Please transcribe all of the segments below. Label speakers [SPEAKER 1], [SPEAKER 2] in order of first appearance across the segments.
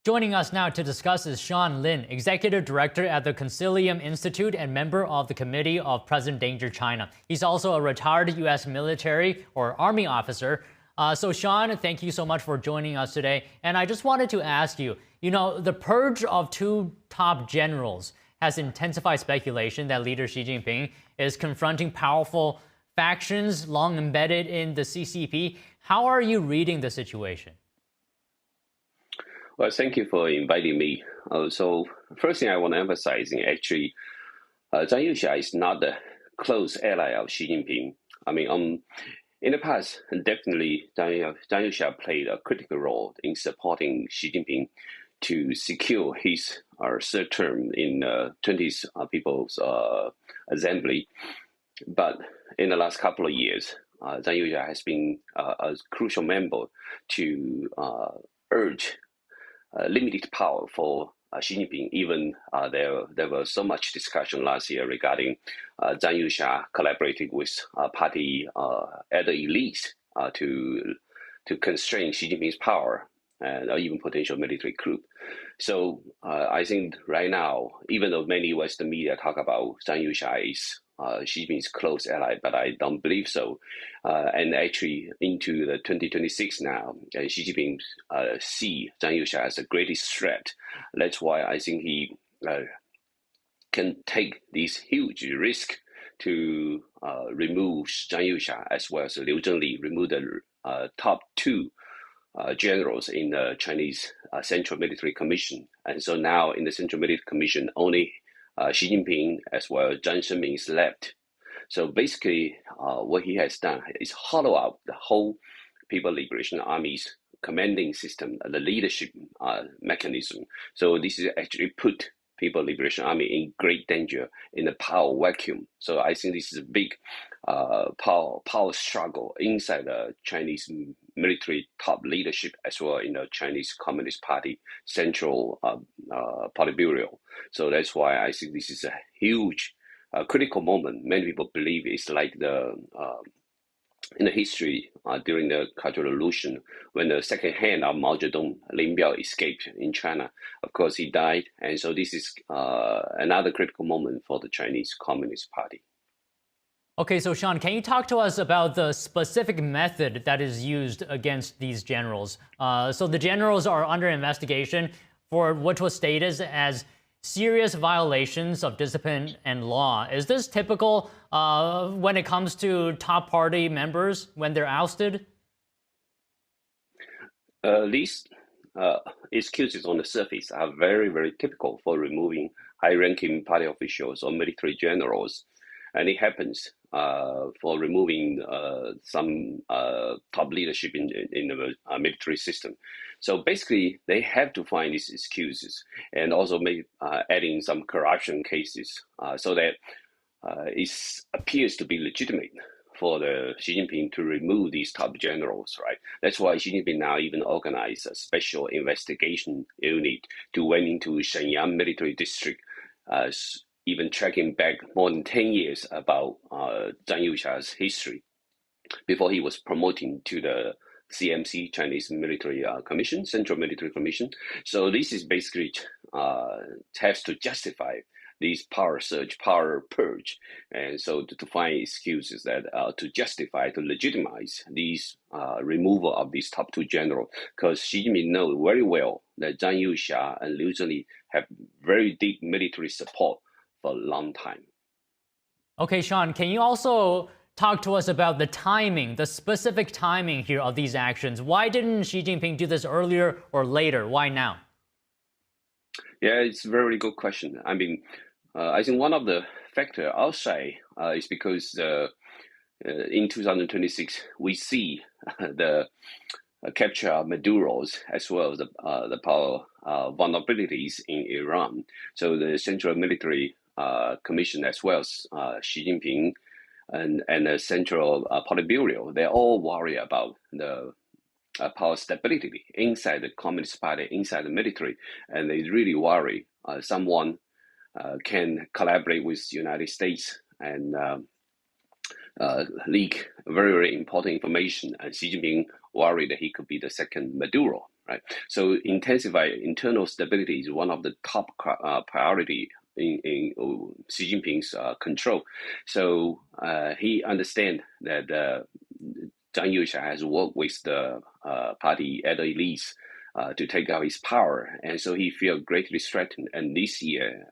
[SPEAKER 1] Joining us now to discuss is Sean Lin, Executive Director at the Consilium Institute and member of the Committee of Present Danger China. He's also a retired U.S. military or Army officer. So Sean, thank you so much for joining us today. And I just wanted to ask you, the purge of two top generals has intensified speculation that leader Xi Jinping is confronting powerful factions long embedded in the CCP. How are you reading the situation?
[SPEAKER 2] Well, thank you for inviting me. So first thing I want to emphasize, actually, Zhang Yuxia is not the close ally of Xi Jinping. In the past, definitely Zhang Yuxia played a critical role in supporting Xi Jinping to secure his third term in 20th People's Assembly. But in the last couple of years, Zhang Yuxia has been a crucial member to urge limited power for Xi Jinping. Even there was so much discussion last year regarding Zhang Yuxia collaborating with party elder elites to constrain Xi Jinping's power and even potential military coup. So I think right now, even though many Western media talk about Zhang Yuxia is Xi Jinping's close ally, but I don't believe so. And actually, into the 2026 now, Xi Jinping see Zhang Yuxia as the greatest threat. That's why I think he can take this huge risk to remove Zhang Yuxia as well as Liu Zhengli, remove the top two generals in the Chinese Central Military Commission. And so now in the Central Military Commission, only Xi Jinping as well as Jiang Zemin is left. So basically, what he has done is hollow out the whole People Liberation Army's commanding system, the leadership mechanism. So this is actually put People Liberation Army in great danger in the power vacuum. So I think this is a big power struggle inside the Chinese military top leadership as well in the Chinese Communist Party Central Politburo. So that's why I think this is a huge critical moment. Many people believe it's like in the history during the Cultural Revolution, when the second hand of Mao Zedong, Lin Biao, escaped in China. Of course, he died. And so this is another critical moment for the Chinese Communist Party.
[SPEAKER 1] Okay, so Sean, can you talk to us about the specific method that is used against these generals? So the generals are under investigation for what was stated as serious violations of discipline and law. Is this typical when it comes to top party members when they're ousted?
[SPEAKER 2] These excuses on the surface are very, very typical for removing high-ranking party officials or military generals. And it happens for removing some top leadership in the military system. So basically, they have to find these excuses and also adding some corruption cases so that it appears to be legitimate for the Xi Jinping to remove these top generals, right? That's why Xi Jinping now even organized a special investigation unit to went into Shenyang military district, even tracking back more than 10 years about Zhang Yuxia's history before he was promoted to the CMC, Chinese Military Commission, Central Military Commission. So this is basically has to justify these power surge, power purge, and so to find excuses that to justify, to legitimize these removal of these top two generals, because Xi Jinping knows very well that Zhang Yuxia and Liu Zhengli have very deep military support for a long time.
[SPEAKER 1] Okay, Sean, can you also talk to us about the timing, the specific timing here of these actions? Why didn't Xi Jinping do this earlier or later? Why now?
[SPEAKER 2] Yeah, it's a very good question. I think one of the factors I'll say is because in 2026, we see the capture of Maduro's as well as the power vulnerabilities in Iran. So the Central Military Commission as well as Xi Jinping and the Central Politburo, they all worry about the power stability inside the Communist Party, inside the military, and they really worry someone can collaborate with the United States and leak very, very important information. And Xi Jinping worried that he could be the second Maduro. right? So intensify internal stability is one of the top priority in Xi Jinping's control. So he understands that Zhang Yuxia has worked with the party at the elites to take out his power, and so he feels greatly threatened. And this year,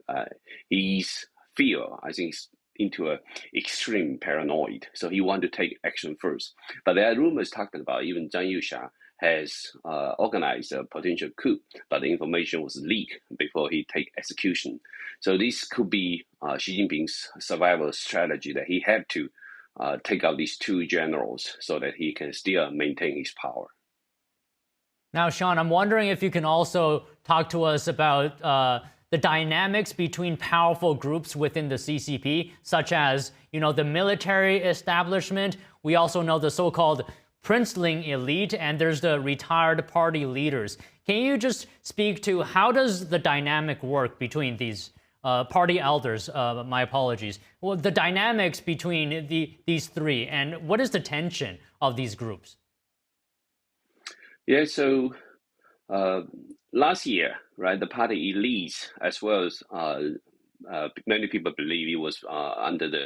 [SPEAKER 2] he's feel, I think, into a extreme paranoid. So he want to take action first. But there are rumors talking about even Zhang Yuxia has organized a potential coup, but the information was leaked before he take execution. So this could be Xi Jinping's survival strategy, that he had to take out these two generals so that he can still maintain his power.
[SPEAKER 1] Now, Sean, I'm wondering if you can also talk to us about the dynamics between powerful groups within the CCP, such as, the military establishment. We also know the so-called princeling elite, and there's the retired party leaders. Can you just speak to how does the dynamic work between these party elders? My apologies. Well, the dynamics between these three, and what is the tension of these groups?
[SPEAKER 2] Yeah, so last year, right, the party elites, as well as many people believe it was under the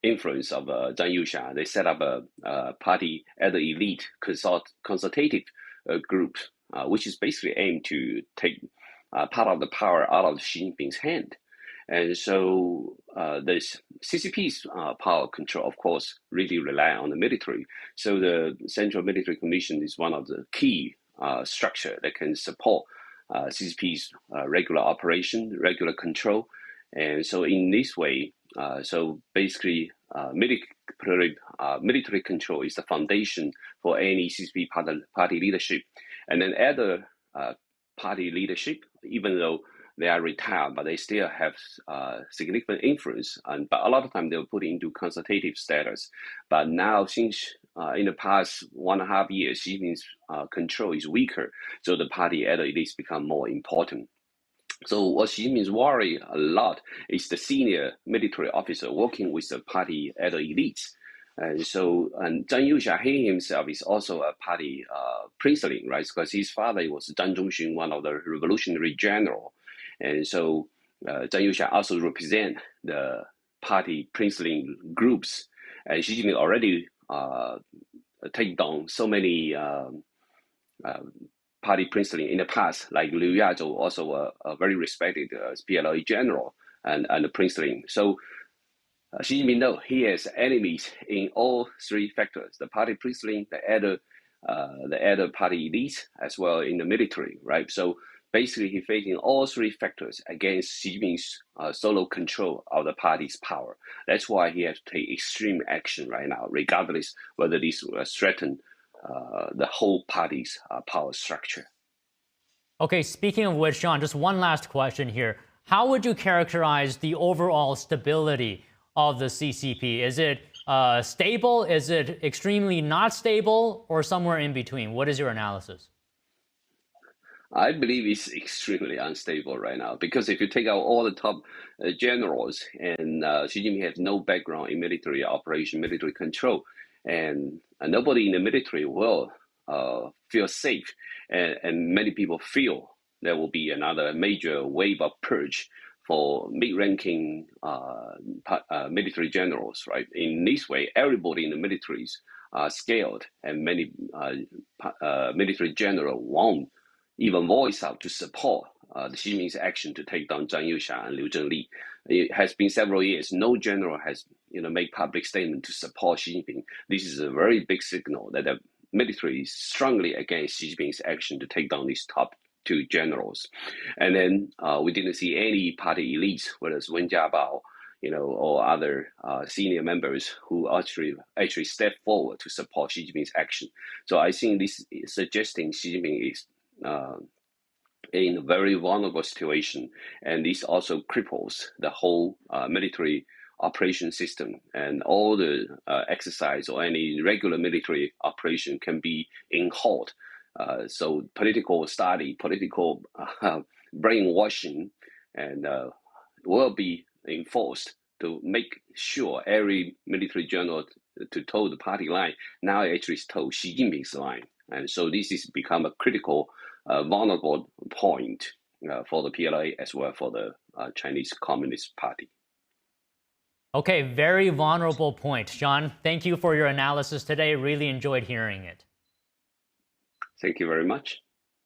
[SPEAKER 2] influence of Zhang Yuxia, they set up a party at the elite consultative group, which is basically aimed to take part of the power out of Xi Jinping's hand. And so the CCP's power control, of course, really rely on the military. So the Central Military Commission is one of the key structure that can support CCP's regular operation, regular control. And so in this way, so basically military control is the foundation for any CCP party leadership. And then other party leadership, even though they are retired, but they still have significant influence. But a lot of time they were put into consultative status. But now, since in the past 1.5 years, Xi Jinping's control is weaker, so the party at least become more important. So what Xi Jinping's worry a lot is the senior military officer working with the party at the elites. And Zhang Yuxia, he himself is also a party princeling, right? Because his father was Zhang Zhongxun, one of the revolutionary general. And so Zhang Yuxia also represent the party princeling groups. And Xi Jinping already take down so many party princeling in the past, like Liu Yazhou, also a very respected PLA general and a princeling. So Xi Jinping, though, he has enemies in all three factors: the party princeling, the other party elites, as well in the military, right? So basically, he's facing all three factors against Xi Jinping's solo control of the party's power. That's why he has to take extreme action right now, regardless whether this will threaten the whole party's power structure.
[SPEAKER 1] Okay, speaking of which, Sean, just one last question here. How would you characterize the overall stability of the CCP? Is it stable? Is it extremely not stable? Or somewhere in between? What is your analysis?
[SPEAKER 2] I believe it's extremely unstable right now, because if you take out all the top generals, and Xi Jinping has no background in military operation, military control, and nobody in the military will feel safe, and many people feel there will be another major wave of purge for mid-ranking military generals, right? In this way, everybody in the militaries are scared, and many military generals won't even voice out to support the Xi Jinping's action to take down Zhang Yuxia and Liu Zhengli. It has been several years. No general has made public statement to support Xi Jinping. This is a very big signal that the military is strongly against Xi Jinping's action to take down these top two generals. And then we didn't see any party elites, whether it's Wen Jiabao, or other senior members who actually stepped forward to support Xi Jinping's action. So I think this is suggesting Xi Jinping is in a very vulnerable situation, and this also cripples the whole military operation system, and all the exercise or any regular military operation can be in halt. So political study, political brainwashing, and will be enforced to make sure every military general to toe the party line now actually toe Xi Jinping's line. And so this has become a critical, vulnerable point for the PLA as well for the Chinese Communist Party.
[SPEAKER 1] Okay, very vulnerable point. Sean, thank you for your analysis today. Really enjoyed hearing it.
[SPEAKER 2] Thank you very much.